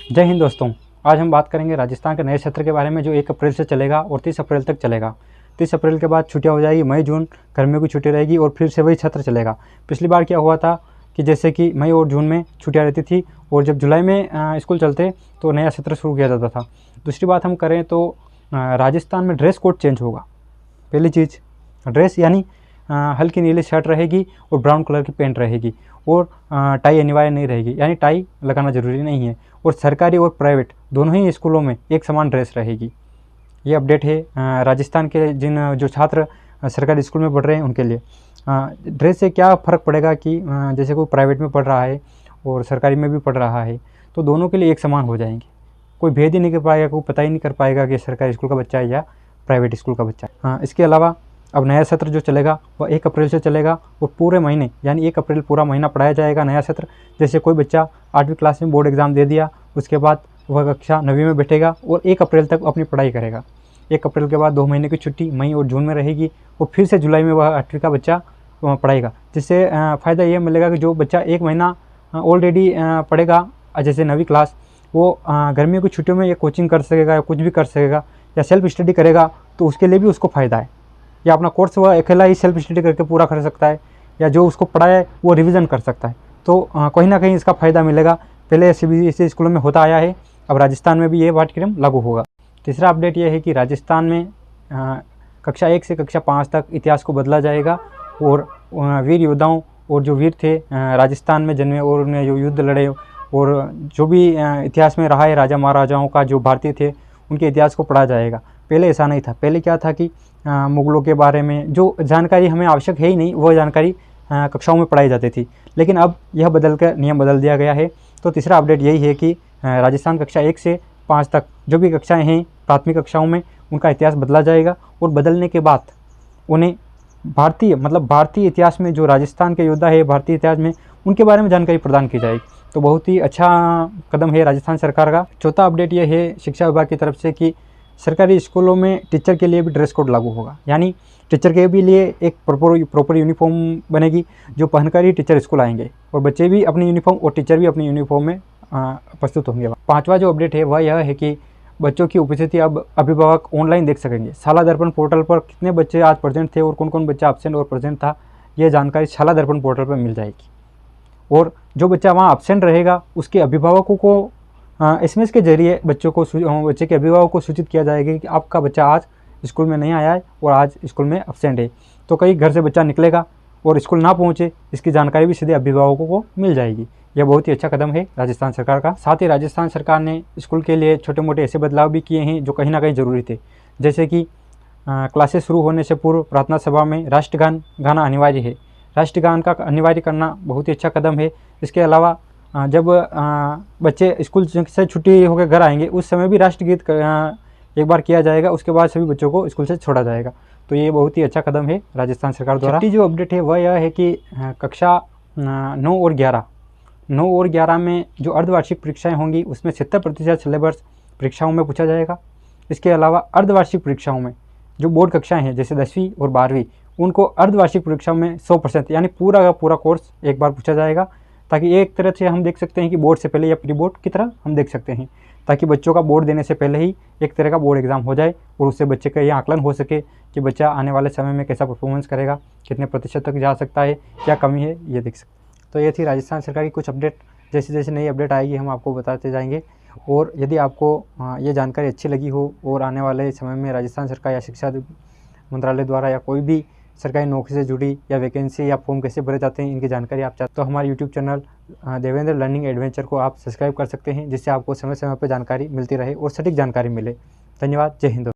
जय हिंद दोस्तों। आज हम बात करेंगे राजस्थान के नए सत्र के बारे में जो 1 अप्रैल से चलेगा और 30 अप्रैल तक चलेगा। 30 अप्रैल के बाद छुट्टियां हो जाएगी, मई जून गर्मियों की छुट्टी रहेगी और फिर से वही सत्र चलेगा। पिछली बार क्या हुआ था कि जैसे कि मई और जून में छुट्टियां रहती थी और जब जुलाई में स्कूल चलते तो नया सत्र शुरू किया जाता था। दूसरी बात हम करें तो राजस्थान में ड्रेस कोड चेंज होगा। पहली चीज़ ड्रेस यानी हल्की नीली शर्ट रहेगी और ब्राउन कलर की पैंट रहेगी और टाई अनिवार्य नहीं रहेगी, यानी टाई लगाना ज़रूरी नहीं है। और सरकारी और प्राइवेट दोनों ही स्कूलों में एक समान ड्रेस रहेगी। ये अपडेट है राजस्थान के जिन जो छात्र सरकारी स्कूल में पढ़ रहे हैं उनके लिए। ड्रेस से क्या फ़र्क पड़ेगा कि जैसे कोई प्राइवेट में पढ़ रहा है और सरकारी में भी पढ़ रहा है तो दोनों के लिए एक समान हो जाएंगे। कोई भेद ही नहीं कर पाएगा, कोई पता ही नहीं कर पाएगा कि सरकारी स्कूल का बच्चा है या प्राइवेट स्कूल का बच्चा है। इसके अलावा अब नया सत्र जो चलेगा वह 1 अप्रैल से चलेगा और पूरे महीने यानी 1 अप्रैल पूरा महीना पढ़ाया जाएगा नया सत्र। जैसे कोई बच्चा 8वीं क्लास में बोर्ड एग्ज़ाम दे दिया, उसके बाद वह कक्षा 9वीं में बैठेगा और 1 अप्रैल तक अपनी पढ़ाई करेगा। 1 अप्रैल के बाद 2 महीने की छुट्टी मई और जून में रहेगी और फिर से जुलाई में वह 8वीं का बच्चा पढ़ेगा। जिससे फ़ायदा ये मिलेगा कि जो बच्चा 1 महीना ऑलरेडी पढ़ेगा, जैसे 9वीं क्लास, वो गर्मियों की छुट्टियों में ये कोचिंग कर सकेगा या कुछ भी कर सकेगा या सेल्फ स्टडी करेगा तो उसके लिए भी उसको फ़ायदा है। या अपना कोर्स वह अकेला ही सेल्फ स्टडी करके पूरा कर सकता है या जो उसको पढ़ाया है वो रिवीजन कर सकता है। तो कहीं ना कहीं इसका फ़ायदा मिलेगा। पहले CBSE स्कूलों में होता आया है, अब राजस्थान में भी ये पाठ्यक्रम लागू होगा। तीसरा अपडेट ये है कि राजस्थान में कक्षा 1 से कक्षा 5 तक इतिहास को बदला जाएगा और वीर योद्धाओं और जो वीर थे राजस्थान में जन्मे और उन्हें जो युद्ध लड़े और जो भी इतिहास में रहा है राजा महाराजाओं का जो भारतीय थे उनके इतिहास को पढ़ा जाएगा। पहले ऐसा नहीं था। पहले क्या था कि मुगलों के बारे में जो जानकारी हमें आवश्यक है ही नहीं वह जानकारी कक्षाओं में पढ़ाई जाती थी, लेकिन अब यह बदल कर नियम बदल दिया गया है। तो तीसरा अपडेट यही है कि राजस्थान कक्षा 1 से 5 तक जो भी कक्षाएं हैं प्राथमिक कक्षाओं में उनका इतिहास बदला जाएगा और बदलने के बाद उन्हें भारतीय इतिहास में जो राजस्थान के योद्धा है भारतीय इतिहास में उनके बारे में जानकारी प्रदान की जाएगी। तो बहुत ही अच्छा कदम है राजस्थान सरकार का। चौथा अपडेट यह है शिक्षा विभाग की तरफ से कि सरकारी स्कूलों में टीचर के लिए भी ड्रेस कोड लागू होगा, यानी टीचर के भी लिए एक प्रॉपर यूनिफॉर्म बनेगी जो पहनकर ही टीचर स्कूल आएंगे और बच्चे भी अपनी यूनिफॉर्म और टीचर भी अपनी यूनिफॉर्म में प्रस्तुत होंगे। पांचवा जो अपडेट है वह यह है कि बच्चों की उपस्थिति अब अभिभावक ऑनलाइन देख सकेंगे। शाला दर्पण पोर्टल पर कितने बच्चे आज प्रेजेंट थे और कौन कौन बच्चा एब्सेंट और प्रेजेंट था, यह जानकारी शाला दर्पण पोर्टल पर मिल जाएगी। और जो बच्चा वहाँ एब्सेंट रहेगा उसके अभिभावकों को SMS के जरिए बच्चे के अभिभावक को सूचित किया जाएगा कि आपका बच्चा आज स्कूल में नहीं आया है और आज स्कूल में एब्सेंट है। तो कहीं घर से बच्चा निकलेगा और स्कूल ना पहुंचे, इसकी जानकारी भी सीधे अभिभावकों को मिल जाएगी। यह बहुत ही अच्छा कदम है राजस्थान सरकार का। साथ ही राजस्थान सरकार ने स्कूल के लिए छोटे मोटे ऐसे बदलाव भी किए हैं जो कहीं ना कहीं ज़रूरी थे। जैसे कि क्लासेस शुरू होने से पूर्व प्रार्थना सभा में राष्ट्रगान गाना अनिवार्य है। राष्ट्रगान का अनिवार्य करना बहुत ही अच्छा कदम है। इसके अलावा जब बच्चे स्कूल से छुट्टी होकर घर आएंगे उस समय भी राष्ट्रगीत एक बार किया जाएगा, उसके बाद सभी बच्चों को स्कूल से छोड़ा जाएगा। तो ये बहुत ही अच्छा कदम है राजस्थान सरकार द्वारा। छठी जो अपडेट है वह यह है कि कक्षा 9 और 11 में जो अर्धवार्षिक परीक्षाएं होंगी उसमें 70% सिलेबस परीक्षाओं में पूछा जाएगा। इसके अलावा अर्धवार्षिक परीक्षाओं में जो बोर्ड कक्षाएँ हैं जैसे 10वीं और 12वीं उनको अर्धवार्षिक परीक्षाओं में 100% यानी पूरा का पूरा कोर्स एक बार पूछा जाएगा, ताकि एक तरह से हम देख सकते हैं कि बोर्ड से पहले या प्री बोर्ड की तरह हम देख सकते हैं, ताकि बच्चों का बोर्ड देने से पहले ही एक तरह का बोर्ड एग्ज़ाम हो जाए और उससे बच्चे का यह आकलन हो सके कि बच्चा आने वाले समय में कैसा परफॉर्मेंस करेगा, कितने प्रतिशत तक जा सकता है, क्या कमी है, ये देख सकते। तो ये थी राजस्थान सरकार की कुछ अपडेट। जैसे जैसे नई अपडेट आएगी हम आपको बताते जाएंगे। और यदि आपको ये जानकारी अच्छी लगी हो और आने वाले समय में राजस्थान सरकार या शिक्षा मंत्रालय द्वारा या कोई भी सरकारी नौकरी से जुड़ी या वैकेंसी या फॉर्म कैसे भरे जाते हैं इनकी जानकारी आप चाहते तो हमारे YouTube channel Devendra learning adventure को आप सब्सक्राइब कर सकते हैं, जिससे आपको समय समय पर जानकारी मिलती रहे और सटीक जानकारी मिले। धन्यवाद। जय हिंद।